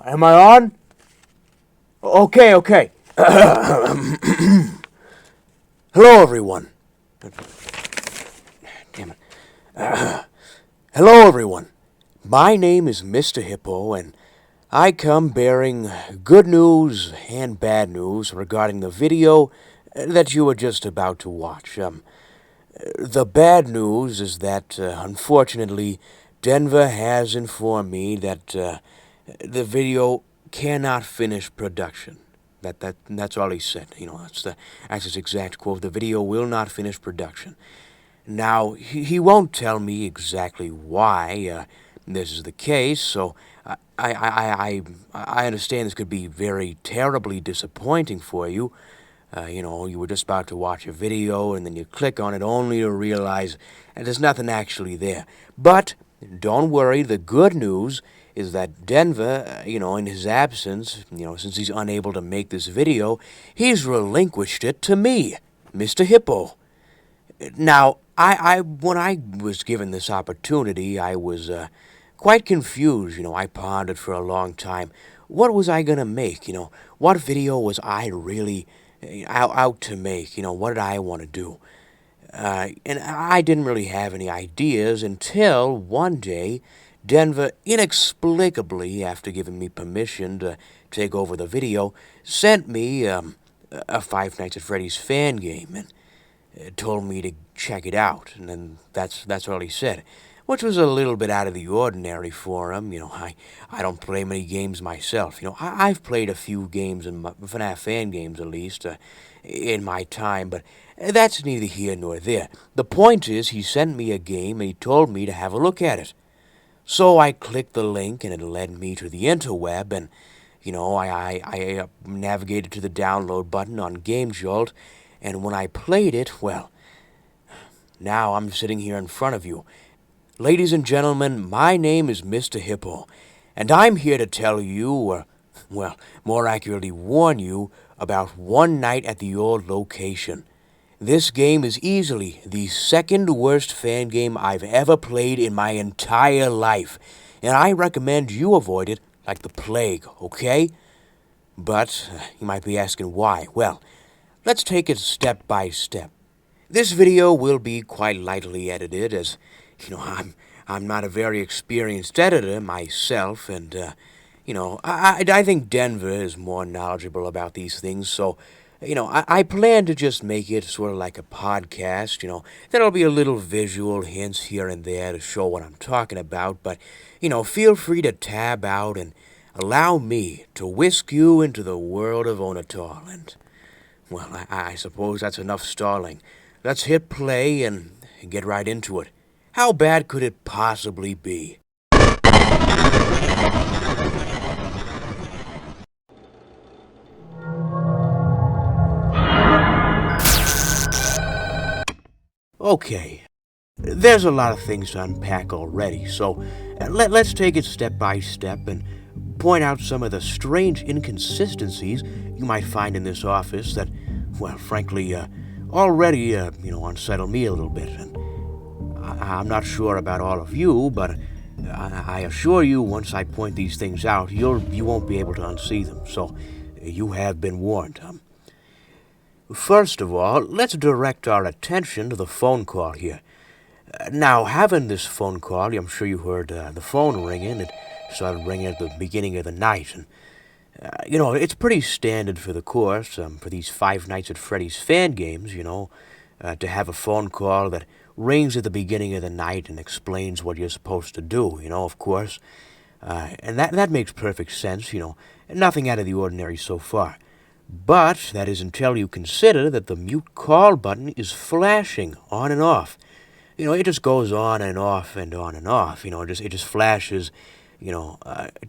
Am I on? Okay. Hello, everyone. Damn it. Hello, everyone. My name is Mr. Hippo, and I come bearing good news and bad news regarding the video that you were just about to watch. The bad news is that, unfortunately, Denver has informed me that the video cannot finish production. That's all he said. That's his exact quote. The video will not finish production. Now he won't tell me exactly why this is the case. So I understand this could be very terribly disappointing for you. You were just about to watch a video and then you click on it only to realize that there's nothing actually there. But don't worry, the good news is that Denver, in his absence, since he's unable to make this video, he's relinquished it to me, Mr. Hippo. Now, when I was given this opportunity, I was quite confused. I pondered for a long time. What was I gonna make? What video was I really out to make? What did I want to do? And I didn't really have any ideas until one day, Denver, inexplicably, after giving me permission to take over the video, sent me a Five Nights at Freddy's fan game and told me to check it out. And then that's all he said, which was a little bit out of the ordinary for him. I don't play many games myself. I've played a few games, FNAF fan games at least, in my time, but that's neither here nor there. The point is, he sent me a game and he told me to have a look at it. So I clicked the link and it led me to the interweb, and I navigated to the download button on Game Jolt, and when I played it, well, now I'm sitting here in front of you. Ladies and gentlemen, my name is Mr. Hippo, and I'm here to tell you, or, well, more accurately warn you, about One Night at the Old Location. This game is easily the second worst fan game I've ever played in my entire life, and I recommend you avoid it like the plague, okay? But you might be asking why. Well, let's take it step by step. This video will be quite lightly edited, as I'm not a very experienced editor myself, and I think Denver is more knowledgeable about these things, so I plan to just make it sort of like a podcast. There'll be a little visual hints here and there to show what I'm talking about, but feel free to tab out and allow me to whisk you into the world of Onatal. And well, I suppose that's enough stalling. Let's hit play and get right into it. How bad could it possibly be? Okay, there's a lot of things to unpack already, so let's take it step by step and point out some of the strange inconsistencies you might find in this office that, well, frankly, already, unsettle me a little bit. And I'm not sure about all of you, but I assure you, once I point these things out, you won't be able to unsee them, so you have been warned. First of all, let's direct our attention to the phone call here. Now, having this phone call, I'm sure you heard the phone ringing. It started ringing at the beginning of the night. And, it's pretty standard for the course, for these Five Nights at Freddy's fan games, to have a phone call that rings at the beginning of the night and explains what you're supposed to do, of course. And that makes perfect sense, nothing out of the ordinary so far. But that is until you consider that the mute call button is flashing on and off. It just goes on and off and on and off. It just flashes,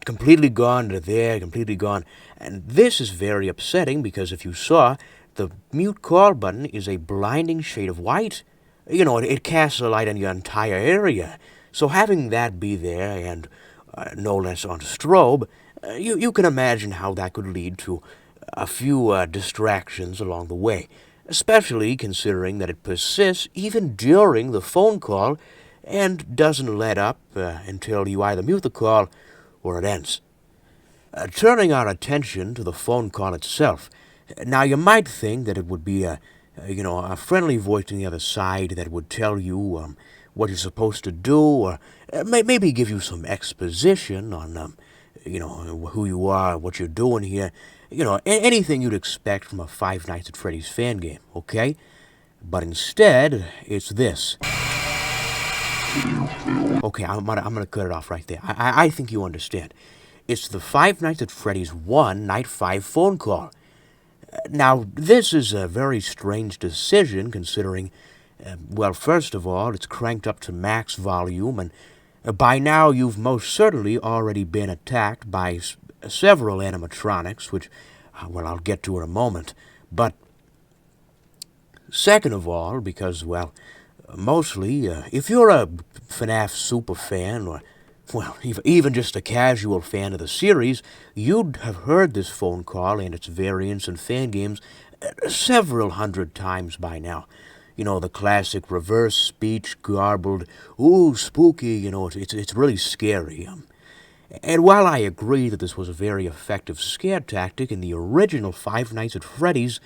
completely gone to there, completely gone. And this is very upsetting because if you saw, the mute call button is a blinding shade of white. It casts a light on your entire area. So having that be there and no less on strobe, you can imagine how that could lead to a few distractions along the way, especially considering that it persists even during the phone call and doesn't let up until you either mute the call or it ends. Turning our attention to the phone call itself. Now, you might think that it would be a friendly voice on the other side that would tell you what you're supposed to do, or maybe give you some exposition on, who you are, what you're doing here. Anything you'd expect from a Five Nights at Freddy's fan game, okay? But instead, it's this. Okay, I'm gonna cut it off right there. I think you understand. It's the Five Nights at Freddy's 1 Night 5 phone call. Now, this is a very strange decision considering, well, first of all, it's cranked up to max volume, and by now you've most certainly already been attacked by several animatronics, which, well, I'll get to in a moment. But second of all, because, well, mostly, if you're a FNAF super fan, or, well, even just a casual fan of the series, you'd have heard this phone call and its variants and fan games several hundred times by now. The classic reverse speech, garbled, ooh, spooky, it's really scary. And while I agree that this was a very effective scare tactic in the original Five Nights at Freddy's,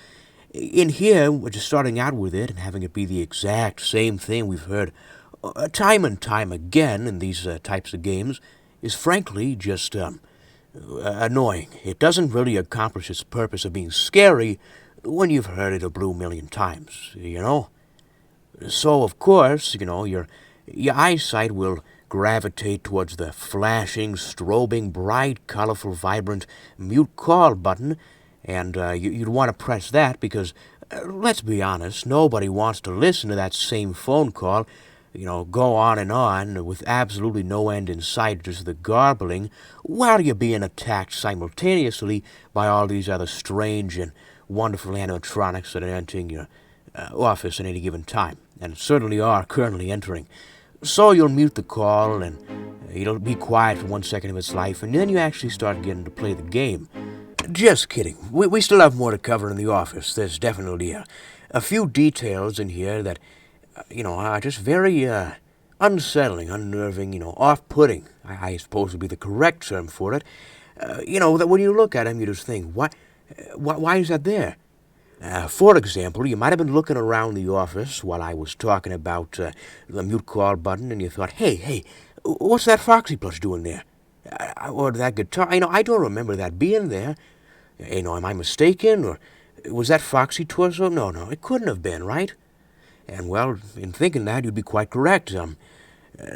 in here, we're just starting out with it and having it be the exact same thing we've heard time and time again in these types of games is frankly just annoying. It doesn't really accomplish its purpose of being scary when you've heard it a blue million times, So, of course, your eyesight will gravitate towards the flashing, strobing, bright, colorful, vibrant mute call button, and you'd want to press that because, let's be honest, nobody wants to listen to that same phone call, go on and on with absolutely no end in sight, just the garbling, while you're being attacked simultaneously by all these other strange and wonderful animatronics that are entering your office at any given time, and certainly are currently entering. So you'll mute the call, and it'll be quiet for 1 second of its life, and then you actually start getting to play the game. Just kidding. We still have more to cover in the office. There's definitely a few details in here that, are just very unsettling, unnerving, off-putting, I suppose would be the correct term for it. That when you look at them, you just think, why is that there? For example, you might have been looking around the office while I was talking about the mute call button, and you thought, hey, what's that Foxy plush doing there? Or that guitar? I don't remember that being there. Am I mistaken? Or was that Foxy torso? No, it couldn't have been, right? And, well, in thinking that, you'd be quite correct.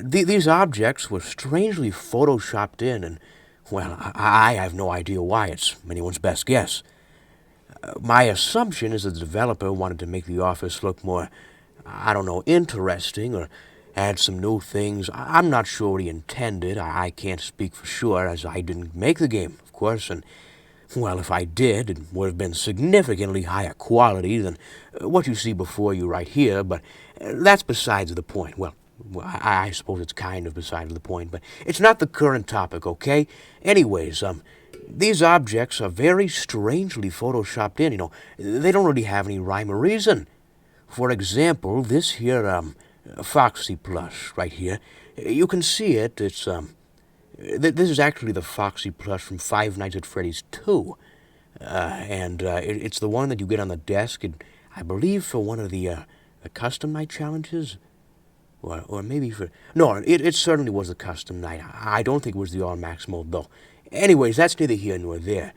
These objects were strangely photoshopped in, and, well, I have no idea why. It's anyone's best guess. My assumption is that the developer wanted to make the office look more, interesting, or add some new things. I'm not sure what he intended. I can't speak for sure, as I didn't make the game, of course, and, well, if I did, it would have been significantly higher quality than what you see before you right here, but that's besides the point. Well, I suppose it's kind of besides the point, but it's not the current topic, okay? Anyways, these objects are very strangely photoshopped in, They don't really have any rhyme or reason. For example, this here, Foxy plush right here, you can see it. It's, this is actually the Foxy plush from Five Nights at Freddy's 2. And it's the one that you get on the desk, and I believe for one of the custom night challenges. Or maybe for... No, it certainly was the custom night. I don't think it was the all-max mode, though. Anyways, that's neither here nor there.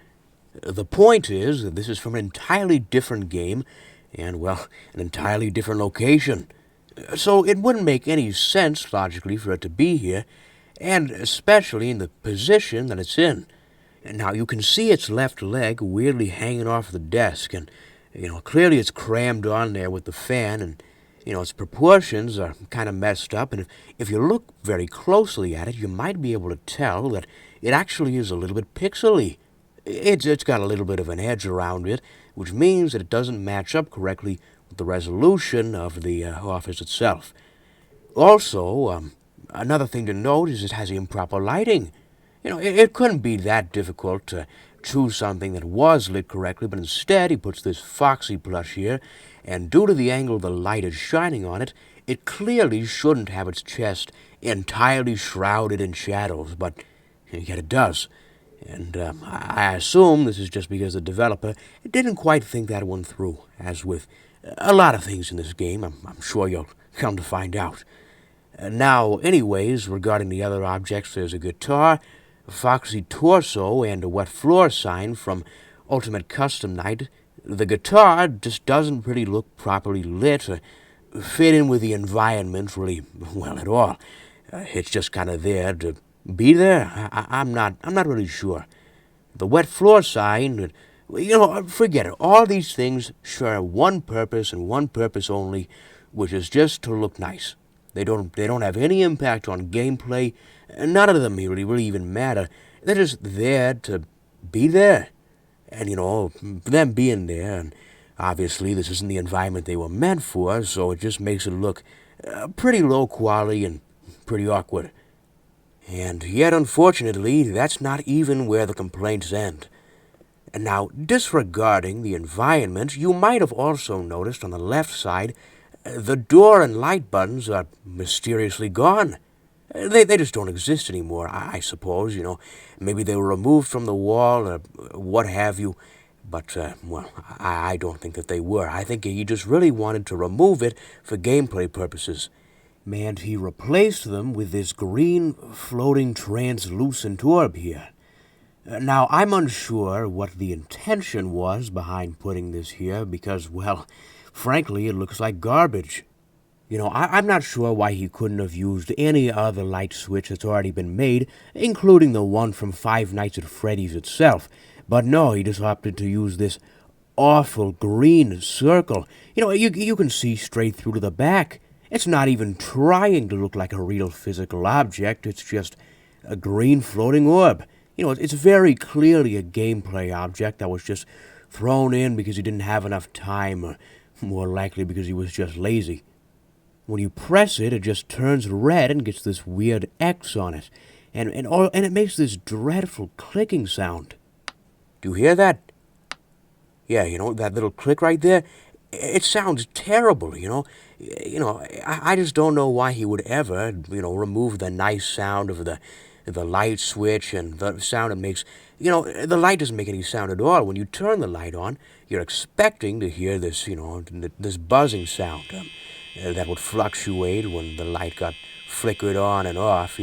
The point is that this is from an entirely different game, and, well, an entirely different location. So it wouldn't make any sense, logically, for it to be here, and especially in the position that it's in. Now, you can see its left leg weirdly hanging off the desk, and, clearly it's crammed on there with the fan, and, its proportions are kind of messed up, and if you look very closely at it, you might be able to tell that it actually is a little bit pixely. It's got a little bit of an edge around it, which means that it doesn't match up correctly with the resolution of the office itself. Also, another thing to note is it has improper lighting. It couldn't be that difficult to choose something that was lit correctly, but instead he puts this Foxy plush here, and due to the angle the light is shining on it, it clearly shouldn't have its chest entirely shrouded in shadows, but yet it does. And I assume this is just because the developer didn't quite think that one through, as with a lot of things in this game. I'm sure you'll come to find out. Now, anyways, regarding the other objects, there's a guitar, a foxy torso, and a wet floor sign from Ultimate Custom Night. The guitar just doesn't really look properly lit or fit in with the environment really well at all. It's just kind of there to be there. I'm not really sure. The wet floor sign, forget it. All these things share one purpose and one purpose only, which is just to look nice. They don't have any impact on gameplay. None of them really even matter. They're just there to be there. And, them being there, and obviously this isn't the environment they were meant for, so it just makes it look pretty low quality and pretty awkward. And yet, unfortunately, that's not even where the complaints end. And now, disregarding the environment, you might have also noticed on the left side, the door and light buttons are mysteriously gone. They just don't exist anymore, I suppose, Maybe they were removed from the wall or what have you. But, I don't think that they were. I think he just really wanted to remove it for gameplay purposes. And he replaced them with this green, floating, translucent orb here. Now, I'm unsure what the intention was behind putting this here because, frankly, it looks like garbage. I'm not sure why he couldn't have used any other light switch that's already been made, including the one from Five Nights at Freddy's itself. But no, he just opted to use this awful green circle. You can see straight through to the back. It's not even trying to look like a real physical object. It's just a green floating orb. It's very clearly a gameplay object that was just thrown in because he didn't have enough time, or more likely because he was just lazy. When you press it, it just turns red and gets this weird X on it. And it makes this dreadful clicking sound. Do you hear that? Yeah, that little click right there? It sounds terrible, I just don't know why he would ever, remove the nice sound of the light switch and the sound it makes. The light doesn't make any sound at all. When you turn the light on, you're expecting to hear this, this buzzing sound that would fluctuate when the light got flickered on and off,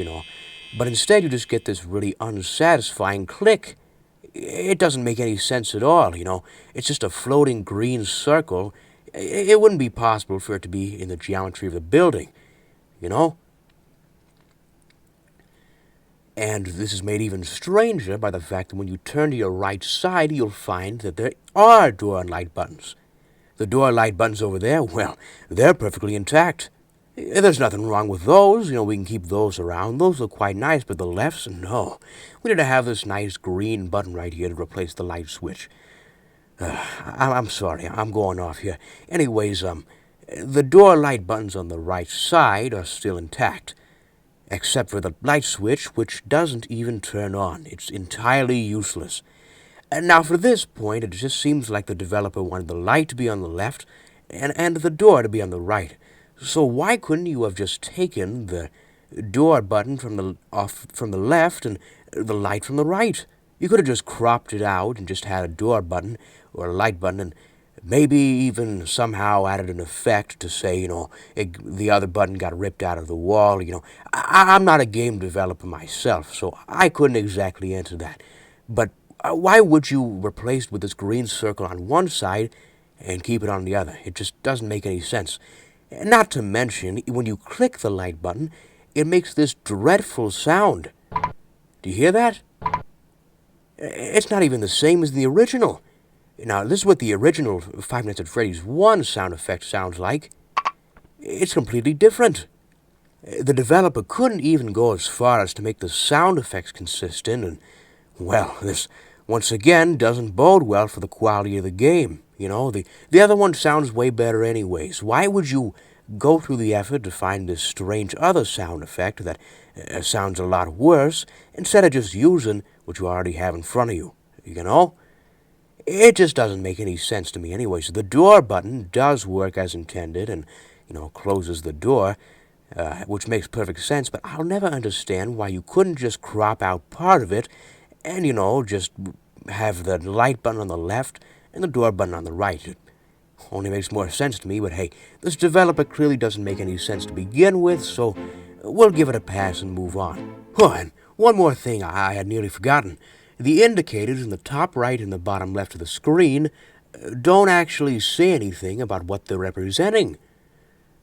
But instead, you just get this really unsatisfying click. It doesn't make any sense at all, It's just a floating green circle. It wouldn't be possible for it to be in the geometry of the building, And this is made even stranger by the fact that when you turn to your right side, you'll find that there are door and light buttons. The door light buttons over there, they're perfectly intact. There's nothing wrong with those. We can keep those around. Those look quite nice, but the lefts, no. We need to have this nice green button right here to replace the light switch. I'm sorry, I'm going off here. Anyways, the door light buttons on the right side are still intact, except for the light switch, which doesn't even turn on. It's entirely useless. And now, for this point, it just seems like the developer wanted the light to be on the left and the door to be on the right. So why couldn't you have just taken the door button from the left and the light from the right? You could have just cropped it out and just had a door button or a light button and maybe even somehow added an effect to say, the other button got ripped out of the wall. I'm not a game developer myself, so I couldn't exactly answer that. But why would you replace it with this green circle on one side and keep it on the other? It just doesn't make any sense. Not to mention, when you click the light button, it makes this dreadful sound. Do you hear that? It's not even the same as the original. Now, this is what the original Five Nights at Freddy's 1 sound effect sounds like. It's completely different. The developer couldn't even go as far as to make the sound effects consistent, and, this once again doesn't bode well for the quality of the game. The other one sounds way better anyways. Why would you go through the effort to find this strange other sound effect that sounds a lot worse instead of just using what you already have in front of you, It just doesn't make any sense to me anyway. So the door button does work as intended and, closes the door, which makes perfect sense, but I'll never understand why you couldn't just crop out part of it and, just have the light button on the left and the door button on the right. It only makes more sense to me, but hey, this developer clearly doesn't make any sense to begin with, so we'll give it a pass and move on. Oh, and one more thing I had nearly forgotten. The indicators in the top right and the bottom left of the screen don't actually say anything about what they're representing.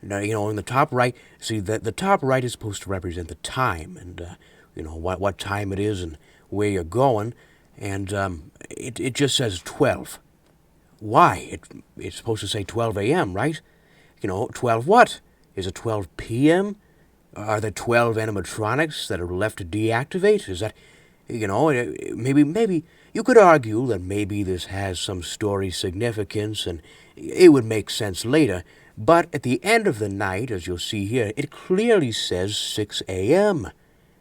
Now, in the top right, see, the top right is supposed to represent the time and, what time it is and where you're going, and it just says 12. Why? It's supposed to say 12 a.m., right? 12 what? Is it 12 p.m.? Are there 12 animatronics that are left to deactivate? Is that, maybe you could argue that maybe this has some story significance and it would make sense later, but at the end of the night, as you'll see here, it clearly says 6 a.m.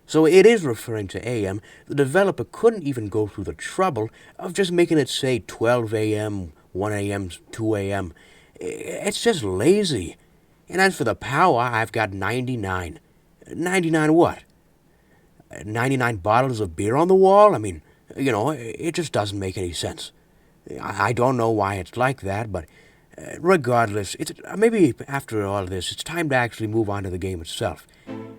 So it is referring to a.m. The developer couldn't even go through the trouble of just making it say 12 a.m., 1 a.m., 2 a.m. It's just lazy. And as for the power, I've got 99. 99 what? 99 bottles of beer on the wall? I mean, it just doesn't make any sense. I don't know why it's like that, but regardless, maybe after all of this, it's time to actually move on to the game itself.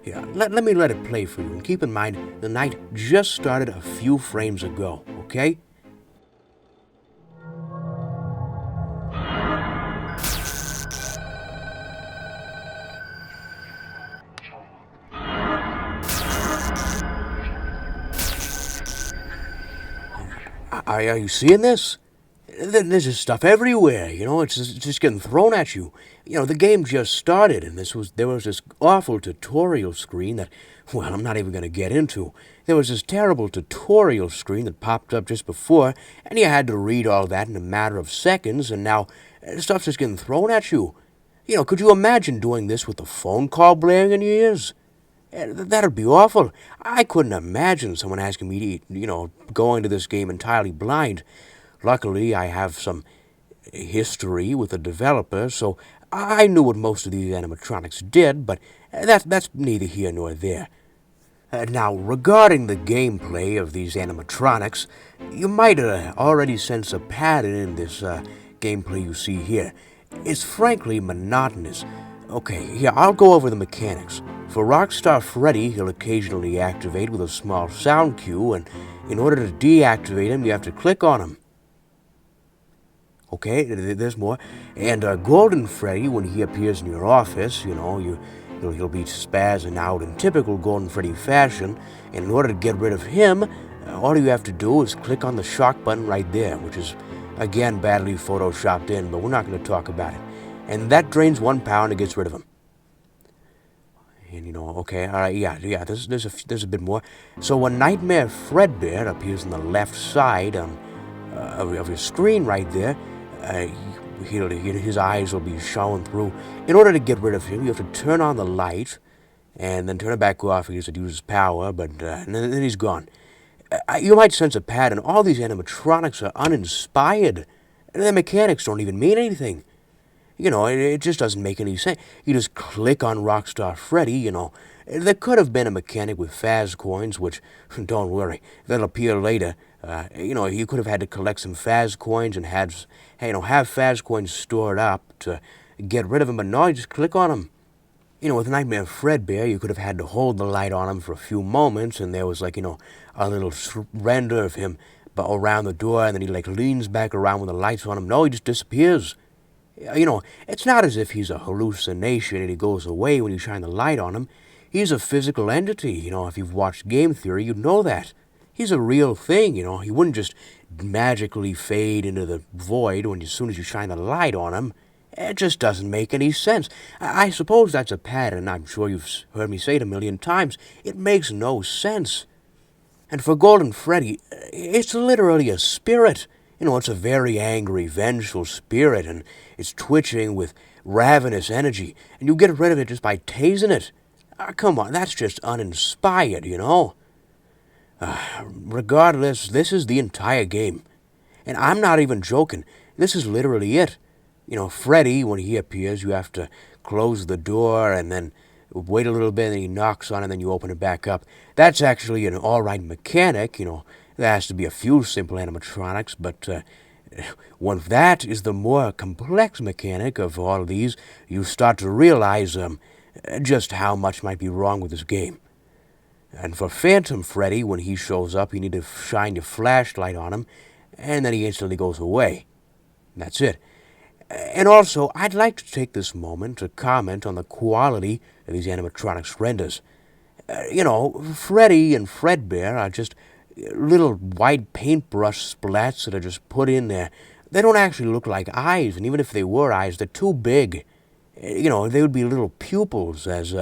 Here, let me let it play for you, and keep in mind, the night just started a few frames ago, okay? Are you seeing this? There's just stuff everywhere, it's just getting thrown at you. The game just started, and there was this awful tutorial screen that, well, I'm not even going to get into. There was this terrible tutorial screen that popped up just before, and you had to read all that in a matter of seconds, and now stuff's just getting thrown at you. Could you imagine doing this with a phone call blaring in your ears? That'd be awful. I couldn't imagine someone asking me to, go into this game entirely blind. Luckily, I have some history with the developer, so I knew what most of these animatronics did, but that's neither here nor there. Now, regarding the gameplay of these animatronics, you might already sense a pattern in this gameplay you see here. It's frankly monotonous. Okay, here, I'll go over the mechanics. For Rockstar Freddy, he'll occasionally activate with a small sound cue, and in order to deactivate him, you have to click on him. Okay, there's more. And Golden Freddy, when he appears in your office, he'll be spazzing out in typical Golden Freddy fashion, and in order to get rid of him, all you have to do is click on the shock button right there, which is, again, badly photoshopped in, but we're not going to talk about it. And that drains 1 pound and gets rid of him. And, okay, all right, yeah, there's a bit more. So when Nightmare Fredbear appears on the left side of your screen right there, his eyes will be showing through. In order to get rid of him, you have to turn on the light and then turn it back off because it uses power, but and then he's gone. You might sense a pattern. All these animatronics are uninspired. Their mechanics don't even mean anything. It just doesn't make any sense. You just click on Rockstar Freddy, There could have been a mechanic with Faz coins, which, don't worry, that'll appear later. You could have had to collect some Faz coins and have Faz coins stored up to get rid of them, but no, you just click on them. With Nightmare Fredbear, you could have had to hold the light on him for a few moments, and there was, a little render of him around the door, and then he, leans back around when the light's on him. No, he just disappears. It's not as if he's a hallucination and he goes away when you shine the light on him. He's a physical entity. If you've watched Game Theory, you'd know that. He's a real thing, He wouldn't just magically fade into the void as soon as you shine the light on him. It just doesn't make any sense. I suppose that's a pattern I'm sure you've heard me say it a million times. It makes no sense. And for Golden Freddy, it's literally a spirit. It's a very angry, vengeful spirit, and it's twitching with ravenous energy, and you get rid of it just by tasing it. Come on, that's just uninspired, Regardless, this is the entire game. And I'm not even joking. This is literally it. Freddy, when he appears, you have to close the door and then wait a little bit, and then he knocks on it, and then you open it back up. That's actually an all-right mechanic. There has to be a few simple animatronics, but when that is the more complex mechanic of all of these, you start to realize just how much might be wrong with this game. And for Phantom Freddy, when he shows up, you need to shine your flashlight on him, and then he instantly goes away. That's it. And also, I'd like to take this moment to comment on the quality of these animatronics renders. Freddy and Fredbear are just little white paintbrush splats that are just put in there. They don't actually look like eyes, and even if they were eyes, they're too big. They would be little pupils, as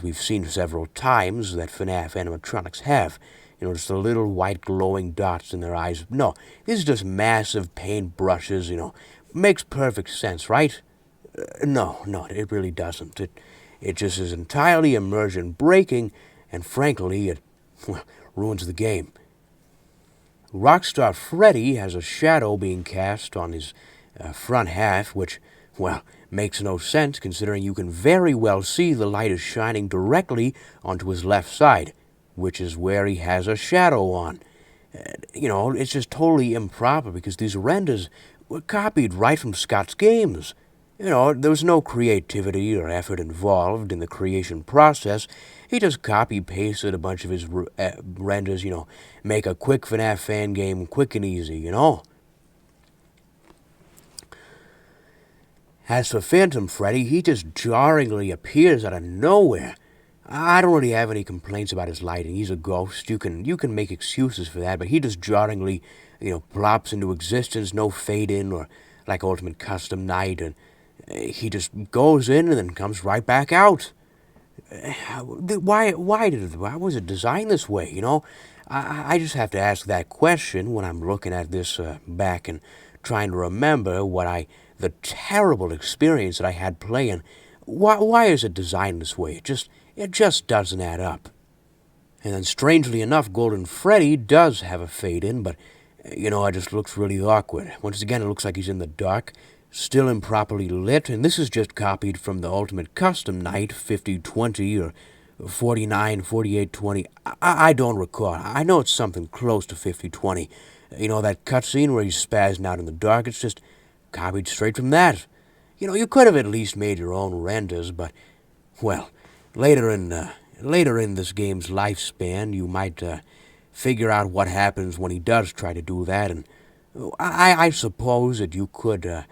we've seen several times that FNAF animatronics have. Just the little white glowing dots in their eyes. No, this is just massive paintbrushes, Makes perfect sense, right? No, it really doesn't. It just is entirely immersion breaking, and frankly, it ruins the game. Rockstar Freddy has a shadow being cast on his front half, which, makes no sense considering you can very well see the light is shining directly onto his left side, which is where he has a shadow on. It's just totally improper because these renders were copied right from Scott's games. There was no creativity or effort involved in the creation process. He just copy-pasted a bunch of his renders, make a quick FNAF fan game quick and easy, As for Phantom Freddy, he just jarringly appears out of nowhere. I don't really have any complaints about his lighting. He's a ghost. You can make excuses for that, but he just jarringly, plops into existence, no fade in or like Ultimate Custom Night, and he just goes in and then comes right back out. Why was it designed this way? I just have to ask that question when I'm looking at this back and trying to remember the terrible experience that I had playing. Why is it designed this way? It just doesn't add up. And then, strangely enough, Golden Freddy does have a fade-in, but, it just looks really awkward. Once again, it looks like he's in the dark, still improperly lit, and this is just copied from the Ultimate Custom Night 5020 or 494820. I don't recall. I know it's something close to 5020. That cutscene where he's spazzing out in the dark, it's just copied straight from that. You could have at least made your own renders, but, later in this game's lifespan, you might figure out what happens when he does try to do that, and I suppose that you could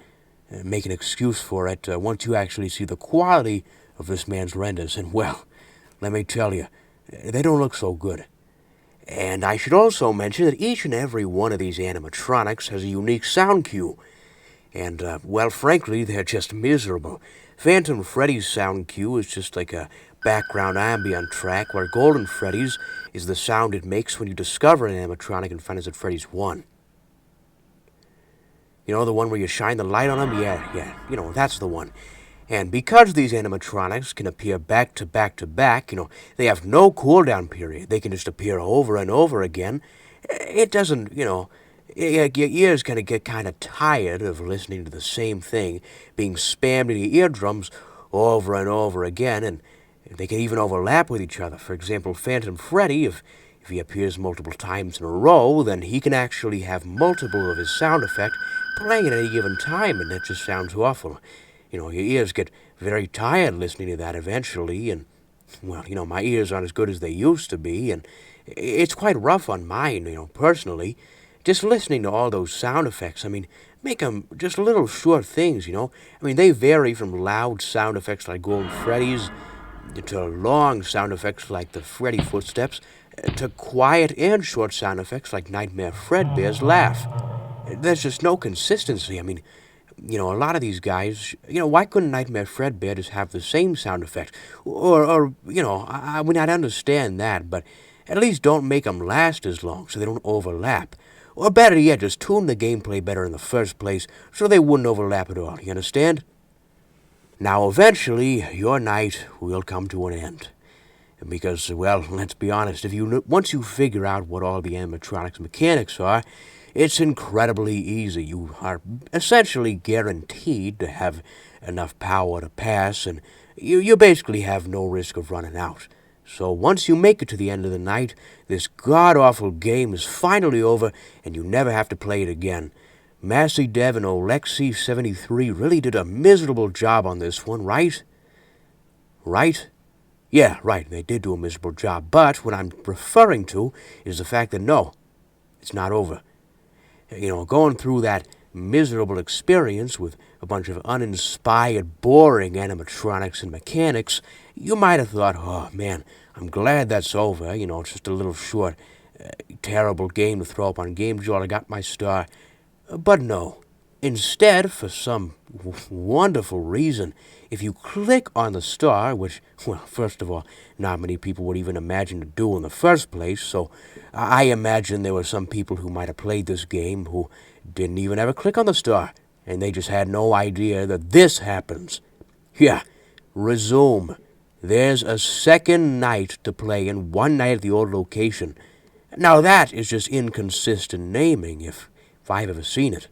make an excuse for it once you actually see the quality of this man's renders, and let me tell you, they don't look so good. And I should also mention that each and every one of these animatronics has a unique sound cue, and, frankly, they're just miserable. Phantom Freddy's sound cue is just like a background ambient track, where Golden Freddy's is the sound it makes when you discover an animatronic and find out that Freddy's won. The one where you shine the light on him? Yeah, that's the one. And because these animatronics can appear back to back to back, they have no cooldown period. They can just appear over and over again. It doesn't, your ears kind of get kind of tired of listening to the same thing being spammed in your eardrums over and over again, and they can even overlap with each other. For example, Phantom Freddy, if he appears multiple times in a row, then he can actually have multiple of his sound effects playing at any given time, and that just sounds awful. Your ears get very tired listening to that eventually, and, my ears aren't as good as they used to be, and it's quite rough on mine, personally. Just listening to all those sound effects, make them just little short things, they vary from loud sound effects like Golden Freddy's to long sound effects like the Freddy footsteps to quiet and short sound effects like Nightmare Fredbear's laugh. There's just no consistency. A lot of these guys, why couldn't Nightmare Fredbear just have the same sound effect? Or I'd understand that, but at least don't make them last as long so they don't overlap. Or better yet, just tune the gameplay better in the first place so they wouldn't overlap at all, you understand? Now, eventually, your night will come to an end. Because, let's be honest, once you figure out what all the animatronics mechanics are, It's incredibly easy. You are essentially guaranteed to have enough power to pass, and you basically have no risk of running out. So once you make it to the end of the night, this god-awful game is finally over, and you never have to play it again. Massey Dev and Alexei73 really did a miserable job on this one, right? Right? Yeah, right, they did do a miserable job, but what I'm referring to is the fact that no, it's not over. Going through that miserable experience with a bunch of uninspired, boring animatronics and mechanics, you might have thought, oh man, I'm glad that's over. It's just a little short, terrible game to throw up on Game Jolt. I got my star. But no. Instead, for some wonderful reason, if you click on the star, which, well, first of all, not many people would even imagine to do in the first place, so I imagine there were some people who might have played this game who didn't even ever click on the star, and they just had no idea that this happens. Yeah, resume. There's a second night to play and one night at the old location. Now that is just inconsistent naming, if I've ever seen it.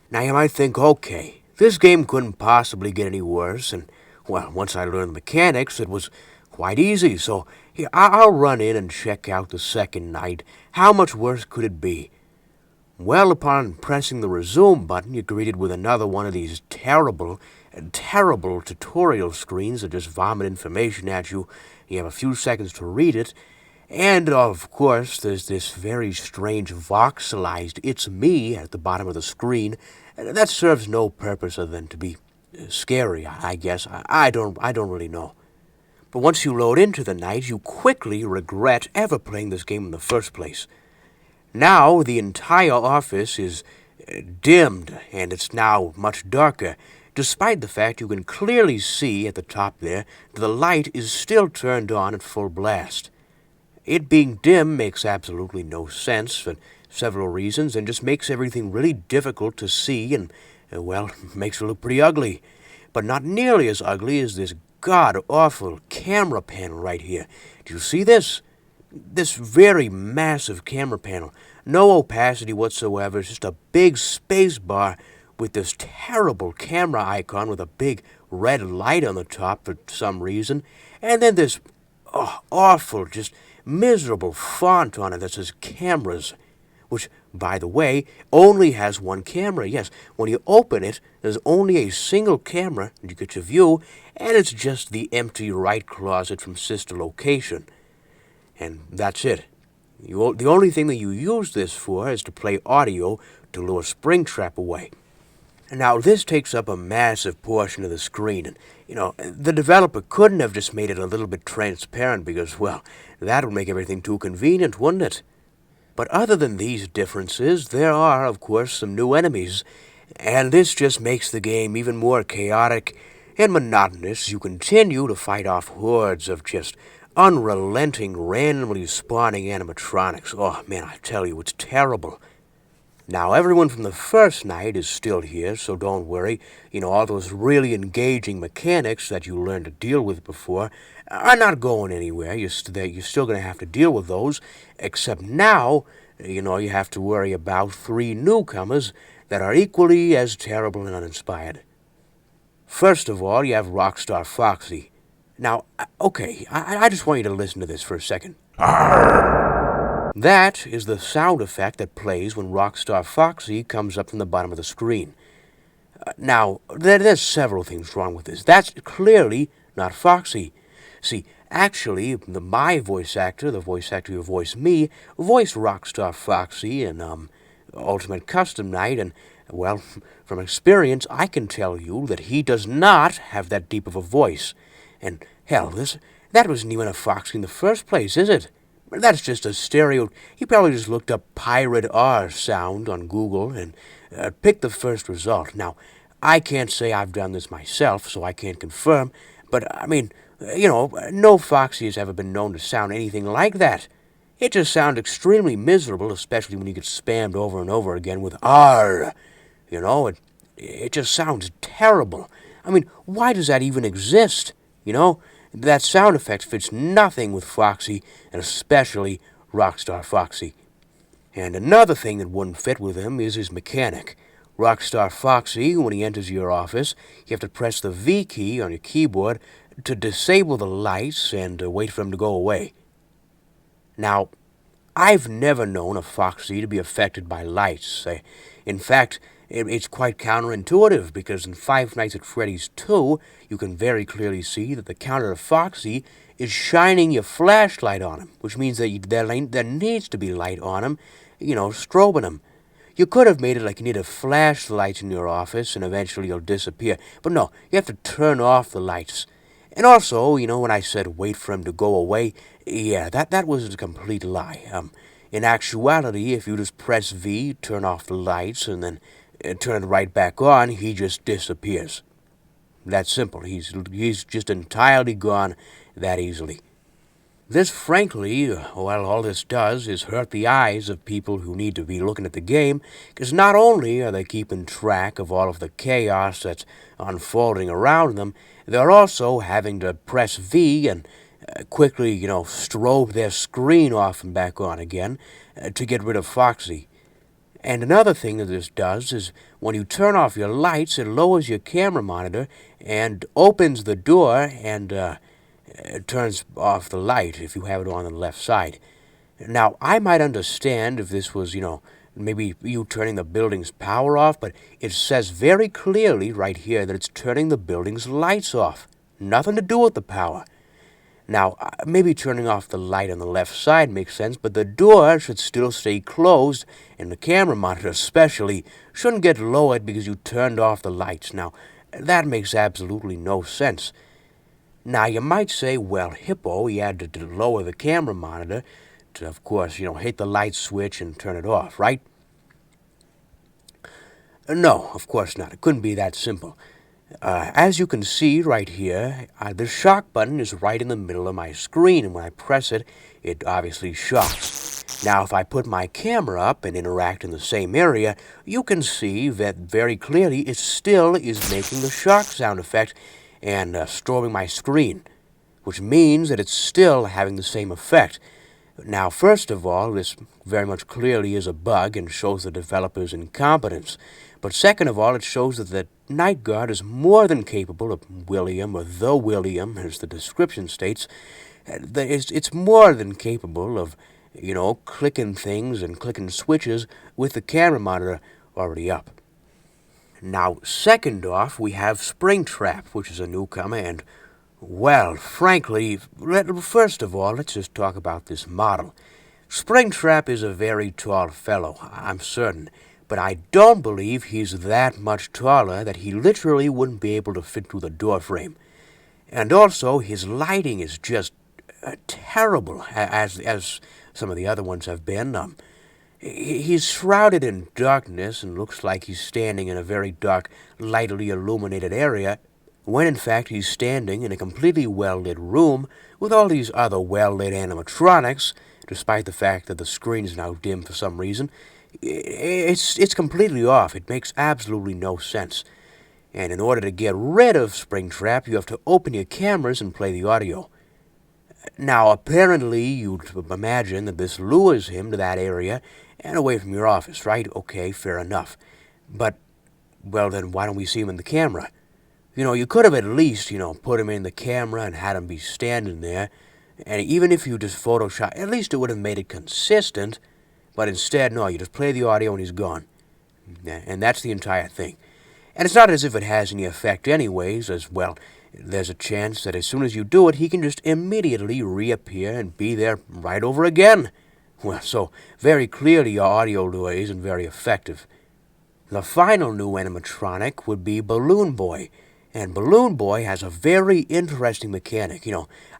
Now you might think, okay, this game couldn't possibly get any worse, and, well, once I learned the mechanics, it was quite easy, so here, I'll run in and check out the second night. How much worse could it be? Well, upon pressing the resume button, you're greeted with another one of these terrible tutorial screens that just vomit information at you. You have a few seconds to read it, and, of course, there's this very strange voxelized "It's me" at the bottom of the screen. That serves no purpose other than to be scary, I guess. I don't really know. But once you load into the night, you quickly regret ever playing this game in the first place. Now the entire office is dimmed, and it's now much darker, despite the fact you can clearly see at the top there that the light is still turned on at full blast. It being dim makes absolutely no sense for several reasons and just makes everything really difficult to see and, well, makes it look pretty ugly. But not nearly as ugly as this god-awful camera panel right here. Do you see this? This very massive camera panel. No opacity whatsoever. It's just a big space bar with this terrible camera icon with a big red light on the top for some reason. And then this awful, just miserable font on it that says cameras, which, by the way, only has one camera. Yes, when you open it, there's only a single camera, and you get your view, and it's just the empty right closet from sister location. And that's it. The only thing that you use this for is to play audio to lure Springtrap away. Now, this takes up a massive portion of the screen, and, the developer couldn't have just made it a little bit transparent because, well, that would make everything too convenient, wouldn't it? But other than these differences, there are, of course, some new enemies, and this just makes the game even more chaotic and monotonous. You continue to fight off hordes of just unrelenting, randomly spawning animatronics. Oh, man, I tell you, it's terrible. Now, everyone from the first night is still here, so don't worry. All those really engaging mechanics that you learned to deal with before are not going anywhere. You're still going to have to deal with those, except now, you have to worry about 3 newcomers that are equally as terrible and uninspired. First of all, you have Rockstar Foxy. Now, okay, I just want you to listen to this for a second. That is the sound effect that plays when Rockstar Foxy comes up from the bottom of the screen. Now, there's several things wrong with this. That's clearly not Foxy. See, actually, my voice actor, the voice actor who voiced me, voiced Rockstar Foxy in Ultimate Custom Night, and, well, from experience, I can tell you that he does not have that deep of a voice. And, hell, that wasn't even a Foxy in the first place, is it? That's just a stereo. He probably just looked up Pirate R sound on Google and picked the first result. Now, I can't say I've done this myself, so I can't confirm, but, I mean, no Foxy has ever been known to sound anything like that. It just sounds extremely miserable, especially when you get spammed over and over again with R. It just sounds terrible. I mean, why does that even exist? That sound effect fits nothing with Foxy, and especially Rockstar Foxy. And another thing that wouldn't fit with him is his mechanic. Rockstar Foxy, when he enters your office, you have to press the V key on your keyboard to disable the lights and wait for him to go away. Now, I've never known a Foxy to be affected by lights. In fact, it's quite counterintuitive because in Five Nights at Freddy's 2, you can very clearly see that the counter Foxy is shining your flashlight on him, which means that there needs to be light on him, strobing him. You could have made it like you need a flashlight in your office and eventually you'll disappear. But no, you have to turn off the lights. And also, when I said wait for him to go away, yeah, that was a complete lie. In actuality, if you just press V, turn off the lights, and then turn it right back on, he just disappears. That's simple. He's just entirely gone that easily. This, frankly, all this does is hurt the eyes of people who need to be looking at the game, because not only are they keeping track of all of the chaos that's unfolding around them, they're also having to press V and quickly, strobe their screen off and back on again to get rid of Foxy. And another thing that this does is when you turn off your lights, it lowers your camera monitor and opens the door and turns off the light if you have it on the left side. Now, I might understand if this was, maybe you turning the building's power off, but it says very clearly right here that it's turning the building's lights off. Nothing to do with the power. Now, maybe turning off the light on the left side makes sense, but the door should still stay closed, and the camera monitor especially shouldn't get lowered because you turned off the lights. Now, that makes absolutely no sense. Now, you might say, well, Hippo, he had to lower the camera monitor to, of course, hit the light switch and turn it off, right? No, of course not. It couldn't be that simple. As you can see right here, the shock button is right in the middle of my screen, and when I press it, it obviously shocks. Now, if I put my camera up and interact in the same area, you can see that very clearly it still is making the shock sound effect and strobing my screen, which means that it's still having the same effect. Now, first of all, this very much clearly is a bug and shows the developer's incompetence. But second of all, it shows that the Night Guard is more than capable of William, or the William, as the description states. It's more than capable of, clicking things and clicking switches with the camera monitor already up. Now, second off, we have Springtrap, which is a newcomer, and, well, frankly, first of all, let's just talk about this model. Springtrap is a very tall fellow, I'm certain, but I don't believe he's that much taller that he literally wouldn't be able to fit through the doorframe. And also, his lighting is just terrible, as some of the other ones have been. He's shrouded in darkness and looks like he's standing in a very dark, lightly illuminated area, when in fact he's standing in a completely well-lit room with all these other well-lit animatronics, despite the fact that the screen is now dim for some reason. It's completely off. It makes absolutely no sense. And in order to get rid of Springtrap, you have to open your cameras and play the audio. Now, apparently, you'd imagine that this lures him to that area and away from your office, right? Okay, fair enough. But, well, then why don't we see him in the camera? You could have at least, put him in the camera and had him be standing there. And even if you just Photoshop, at least it would have made it consistent. But instead, no, you just play the audio and he's gone. And that's the entire thing. And it's not as if it has any effect anyways, as well. There's a chance that as soon as you do it, he can just immediately reappear and be there right over again. Well, so very clearly your audio lure isn't very effective. The final new animatronic would be Balloon Boy. And Balloon Boy has a very interesting mechanic.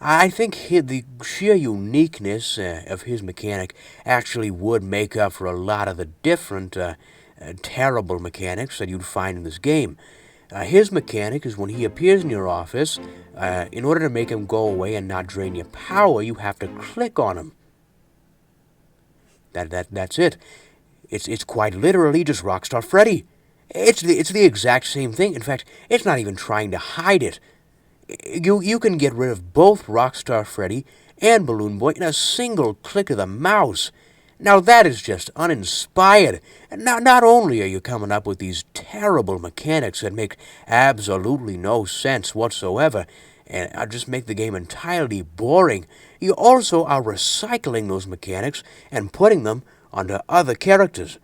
I think the sheer uniqueness of his mechanic actually would make up for a lot of the different terrible mechanics that you'd find in this game. His mechanic is when he appears in your office, in order to make him go away and not drain your power, you have to click on him. That's it. It's quite literally just Rockstar Freddy. It's the exact same thing. In fact, it's not even trying to hide it. You can get rid of both Rockstar Freddy and Balloon Boy in a single click of the mouse. Now that is just uninspired. And not only are you coming up with these terrible mechanics that make absolutely no sense whatsoever, and just make the game entirely boring, you also are recycling those mechanics and putting them onto other characters.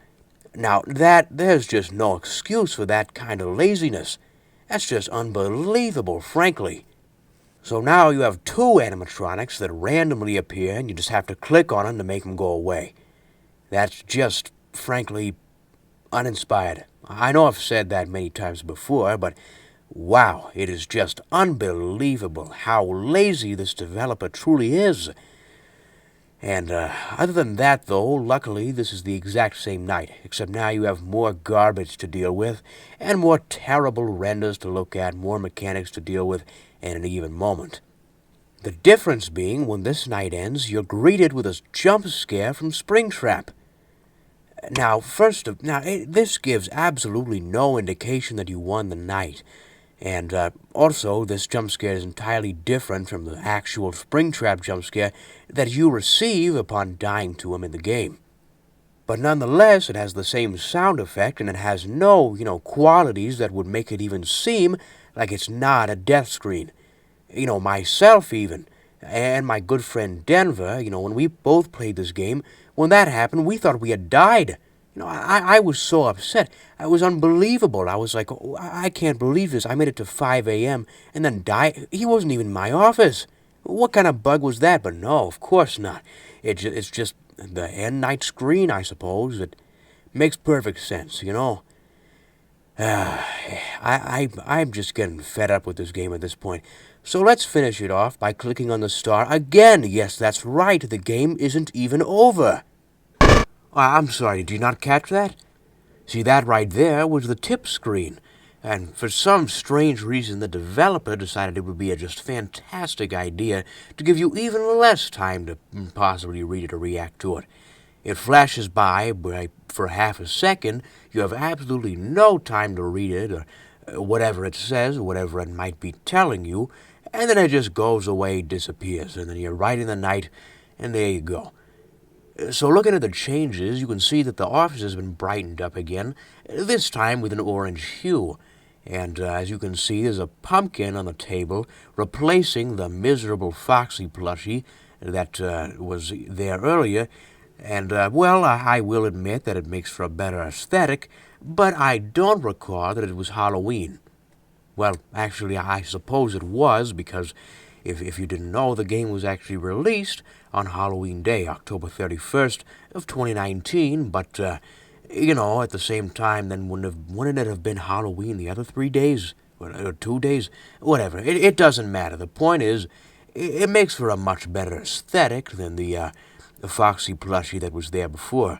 Now there's just no excuse for that kind of laziness. That's just unbelievable, frankly. So now you have two animatronics that randomly appear and you just have to click on them to make them go away. That's just, frankly, uninspired. I know I've said that many times before, but wow, it is just unbelievable how lazy this developer truly is. And other than that, though, luckily this is the exact same night, except now you have more garbage to deal with, and more terrible renders to look at, more mechanics to deal with in an even moment. The difference being, when this night ends, you're greeted with a jump scare from Springtrap. Now, this gives absolutely no indication that you won the night. And also, this jump scare is entirely different from the actual Springtrap jump scare that you receive upon dying to him in the game. But nonetheless, it has the same sound effect, and it has no, qualities that would make it even seem like it's not a death screen. Myself even, and my good friend Denver, when we both played this game, when that happened, we thought we had died. I was so upset. It was unbelievable. I was like, oh, I can't believe this. I made it to 5 a.m. and then died. He wasn't even in my office. What kind of bug was that? But no, of course not. It's just the end night screen, I suppose. It makes perfect sense, I'm just getting fed up with this game at this point. So let's finish it off by clicking on the star again. Yes, that's right. The game isn't even over. I'm sorry, did you not catch that? See, that right there was the tip screen. And for some strange reason, the developer decided it would be a just fantastic idea to give you even less time to possibly read it or react to it. It flashes by for half a second. You have absolutely no time to read it or whatever it says, or whatever it might be telling you, and then it just goes away, disappears, and then you're right in the night, and there you go. So looking at the changes, you can see that the office has been brightened up again, this time with an orange hue. And as you can see, there's a pumpkin on the table, replacing the miserable Foxy plushie that was there earlier. And, I will admit that it makes for a better aesthetic, but I don't recall that it was Halloween. Well, actually, I suppose it was, because if you didn't know, the game was actually released on Halloween Day, October 31st of 2019, but, at the same time, then wouldn't it have been Halloween the other 3 days, or 2 days, whatever, it doesn't matter. The point is, it makes for a much better aesthetic than the Foxy plushie that was there before.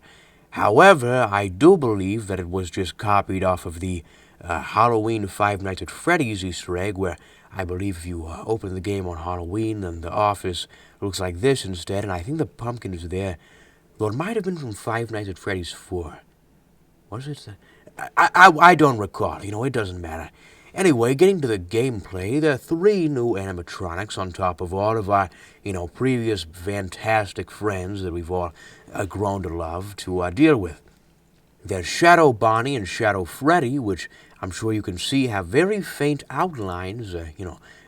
However, I do believe that it was just copied off of the Halloween Five Nights at Freddy's Easter egg, where I believe if you open the game on Halloween, then the office looks like this instead, and I think the pumpkin is there. Though it might have been from Five Nights at Freddy's 4. Was it? I don't recall. It doesn't matter. Anyway, getting to the gameplay, there are 3 new animatronics on top of all of our, previous fantastic friends that we've all grown to love to deal with. There's Shadow Bonnie and Shadow Freddy, which I'm sure you can see have very faint outlines.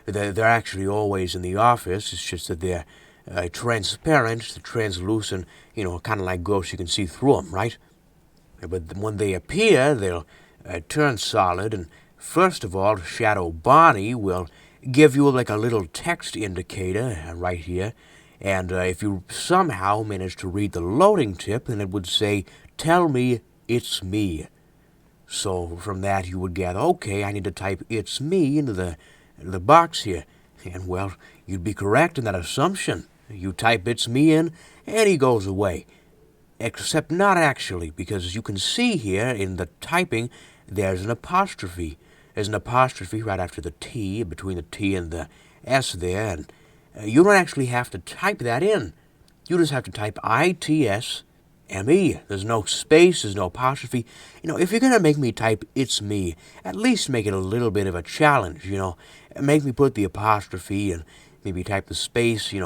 They're actually always in the office. It's just that they're transparent, translucent, kind of like ghosts. You can see through them, right? But when they appear, they'll turn solid. And first of all, Shadow Bonnie will give you like a little text indicator right here. And if you somehow manage to read the loading tip, then it would say, "Tell me it's me." So from that you would gather, okay, I need to type "it's me" into the box here. And well, you'd be correct in that assumption. You type "it's me" in, and he goes away. Except not actually, because as you can see here in the typing, there's an apostrophe. There's an apostrophe right after the T, between the T and the S there, and you don't actually have to type that in. You just have to type ITSME. There's no space, there's no apostrophe. If you're going to make me type "it's me," at least make it a little bit of a challenge, Make me put the apostrophe and maybe type the space, it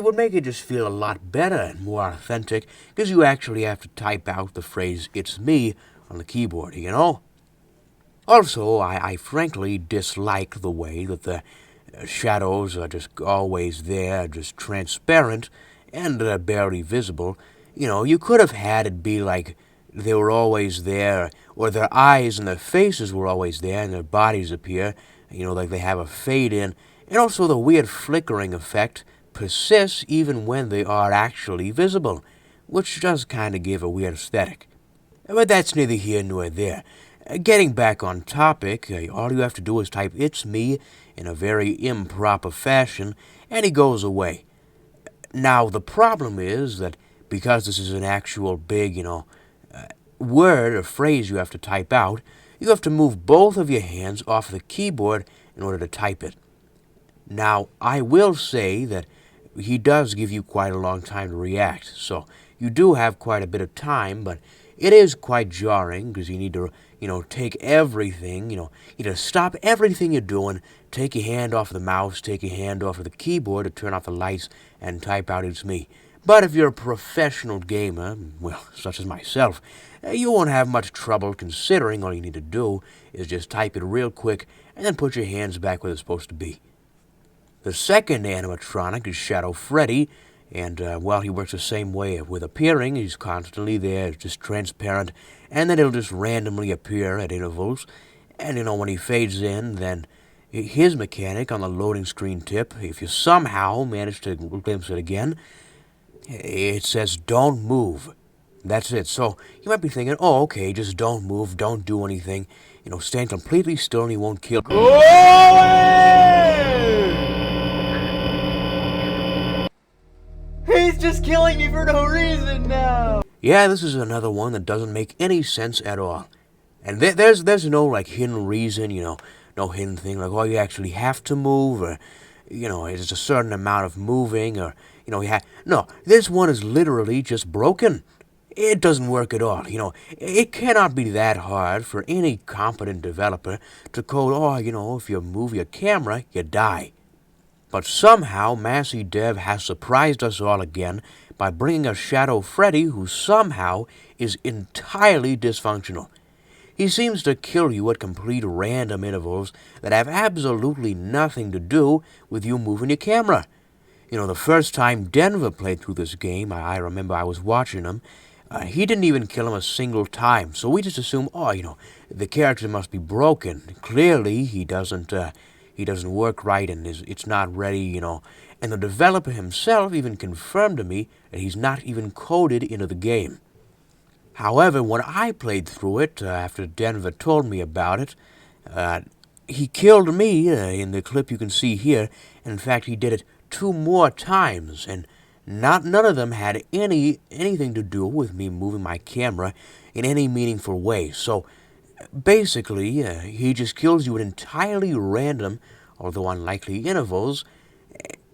would make it just feel a lot better and more authentic, because you actually have to type out the phrase "it's me" on the keyboard. Also, I frankly dislike the way that the shadows are just always there, just transparent and barely visible. You could have had it be like they were always there, or their eyes and their faces were always there, and their bodies appear, like they have a fade in. And also the weird flickering effect persists even when they are actually visible, which does kind of give a weird aesthetic. But that's neither here nor there. Getting back on topic, all you have to do is type "it's me" in a very improper fashion, and he goes away. Now, the problem is that because this is an actual big, word or phrase you have to type out, you have to move both of your hands off the keyboard in order to type it. Now, I will say that he does give you quite a long time to react, so you do have quite a bit of time, but it is quite jarring because you need to, take everything, you need to stop everything you're doing, take your hand off the mouse, take your hand off of the keyboard to turn off the lights and type out "it's me." But if you're a professional gamer, well, such as myself, you won't have much trouble, considering all you need to do is just type it real quick and then put your hands back where they're supposed to be. The second animatronic is Shadow Freddy, and, he works the same way with appearing. He's constantly there, just transparent, and then it'll just randomly appear at intervals. And, when he fades in, then his mechanic on the loading screen tip, if you somehow manage to glimpse it again, it says "don't move." That's it. So you might be thinking, oh, okay, just don't move, don't do anything. Stand completely still and he won't kill you. Go away! He's just killing me for no reason now! Yeah, this is another one that doesn't make any sense at all. And there's no, hidden reason, no hidden thing, like, oh, you actually have to move, or, it's a certain amount of moving, or, no, this one is literally just broken. It doesn't work at all. It cannot be that hard for any competent developer to code, oh, if you move your camera, you die. But somehow, Massey Dev has surprised us all again by bringing us Shadow Freddy, who somehow is entirely dysfunctional. He seems to kill you at complete random intervals that have absolutely nothing to do with you moving your camera. The first time Denver played through this game, I remember I was watching him, he didn't even kill him a single time, so we just assume, the character must be broken. Clearly, he doesn't work right, and it's not ready, And the developer himself even confirmed to me that he's not even coded into the game. However, when I played through it, after Denver told me about it, he killed me in the clip you can see here, and in fact, he did it 2 more times, and none of them had anything to do with me moving my camera in any meaningful way. So basically, he just kills you at entirely random, although unlikely intervals,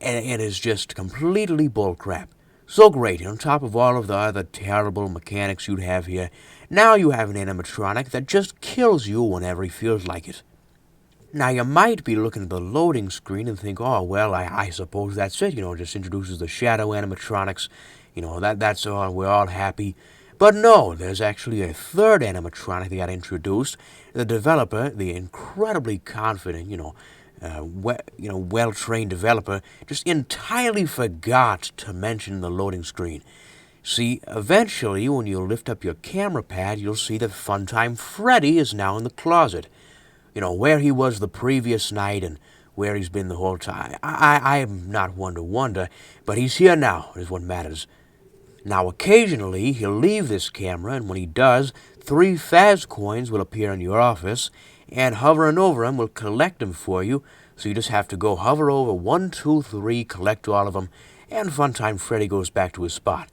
and is just completely bullcrap. So great, on top of all of the other terrible mechanics you'd have here, now you have an animatronic that just kills you whenever he feels like it. Now, you might be looking at the loading screen and think, oh, well, I suppose that's it, just introduces the shadow animatronics, that's all, we're all happy. But no, there's actually a third animatronic that got introduced. The developer, the incredibly confident, well-trained developer, just entirely forgot to mention the loading screen. See, eventually, when you lift up your camera pad, you'll see that Funtime Freddy is now in the closet. Where he was the previous night and where he's been the whole time. I'm not one to wonder, but he's here now, is what matters. Now, occasionally, he'll leave this camera, and when he does, 3 Faz coins will appear in your office, and hovering over them will collect them for you, so you just have to go hover over 1, 2, 3, collect all of them, and Funtime Freddy goes back to his spot.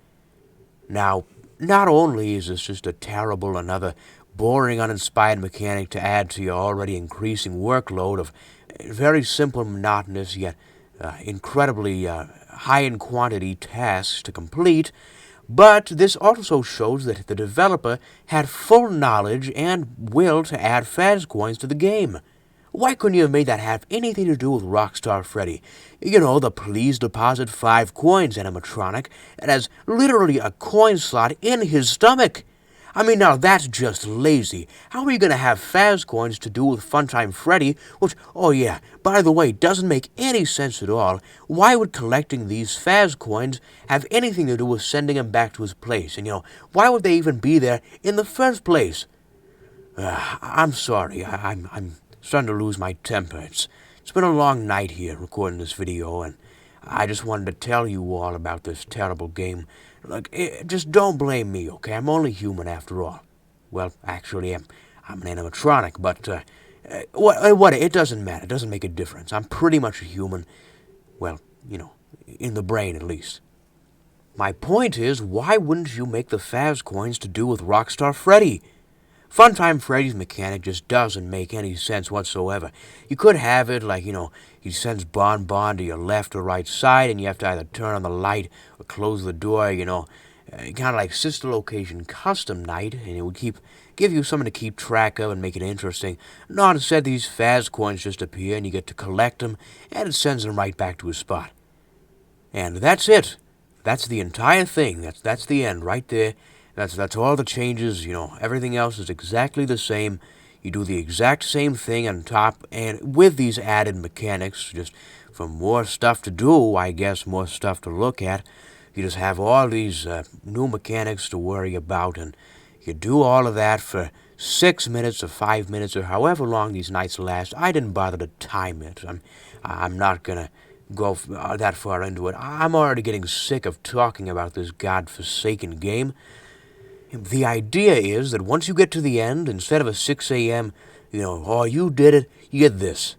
Now, not only is this just a terrible, another boring, uninspired mechanic to add to your already increasing workload of very simple, monotonous, yet incredibly high in quantity tasks to complete, but this also shows that the developer had full knowledge and will to add Faz coins to the game. Why couldn't you have made that have anything to do with Rockstar Freddy? You know, the please deposit 5 coins animatronic that has literally a coin slot in his stomach. I mean, now that's just lazy. How are you going to have Faz coins to do with Funtime Freddy, which, oh yeah, by the way, doesn't make any sense at all? Why would collecting these Faz coins have anything to do with sending him back to his place? And, why would they even be there in the first place? I'm sorry. I'm starting to lose my temper. It's been a long night here recording this video, and I just wanted to tell you all about this terrible game. Look, just don't blame me, okay? I'm only human after all. Well, actually, I'm an animatronic, but what? It doesn't matter. It doesn't make a difference. I'm pretty much a human. Well, in the brain at least. My point is, why wouldn't you make the Faz coins to do with Rockstar Freddy? Funtime Freddy's mechanic just doesn't make any sense whatsoever. You could have it like, he sends Bon Bon to your left or right side, and you have to either turn on the light or close the door, kind of like Sister Location Custom Night, and it would give you something to keep track of and make it interesting. No, instead these Faz coins just appear, and you get to collect them, and it sends them right back to his spot. And that's it. That's the entire thing. That's the end right there. That's all the changes, everything else is exactly the same. You do the exact same thing on top, and with these added mechanics, just for more stuff to do, I guess, more stuff to look at, you just have all these new mechanics to worry about, and you do all of that for 6 minutes or 5 minutes or however long these nights last. I didn't bother to time it. I'm not gonna go that far into it. I'm already getting sick of talking about this godforsaken game. The idea is that once you get to the end, instead of a 6 a.m., oh, you did it, you get this.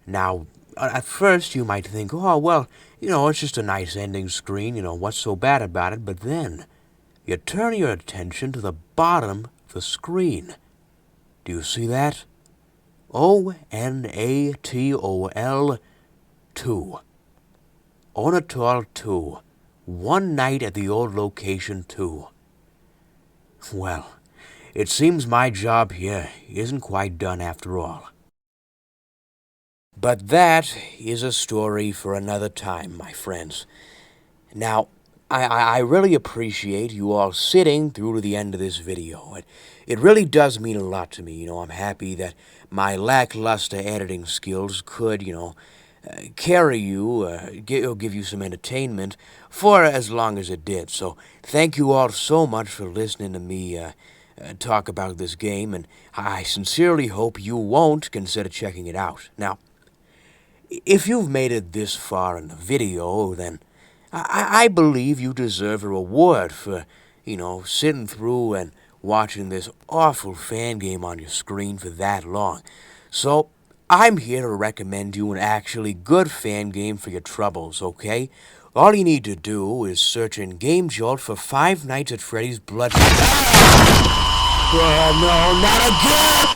Now, at first you might think, oh, well, it's just a nice ending screen, what's so bad about it? But then you turn your attention to the bottom of the screen. Do you see that? ONATOL 2. Onatol 2. One night at the old location 2. Well, it seems my job here isn't quite done after all. But that is a story for another time, my friends. Now, I really appreciate you all sitting through to the end of this video. It really does mean a lot to me. I'm happy that my lackluster editing skills could, carry you, give you some entertainment for as long as it did. So thank you all so much for listening to me talk about this game, and I sincerely hope you won't consider checking it out. Now, if you've made it this far in the video, then I believe you deserve a reward for, sitting through and watching this awful fan game on your screen for that long. So I'm here to recommend you an actually good fan game for your troubles, okay? All you need to do is search in Game Jolt for 5 Nights at Freddy's Blood... Oh, no, not again!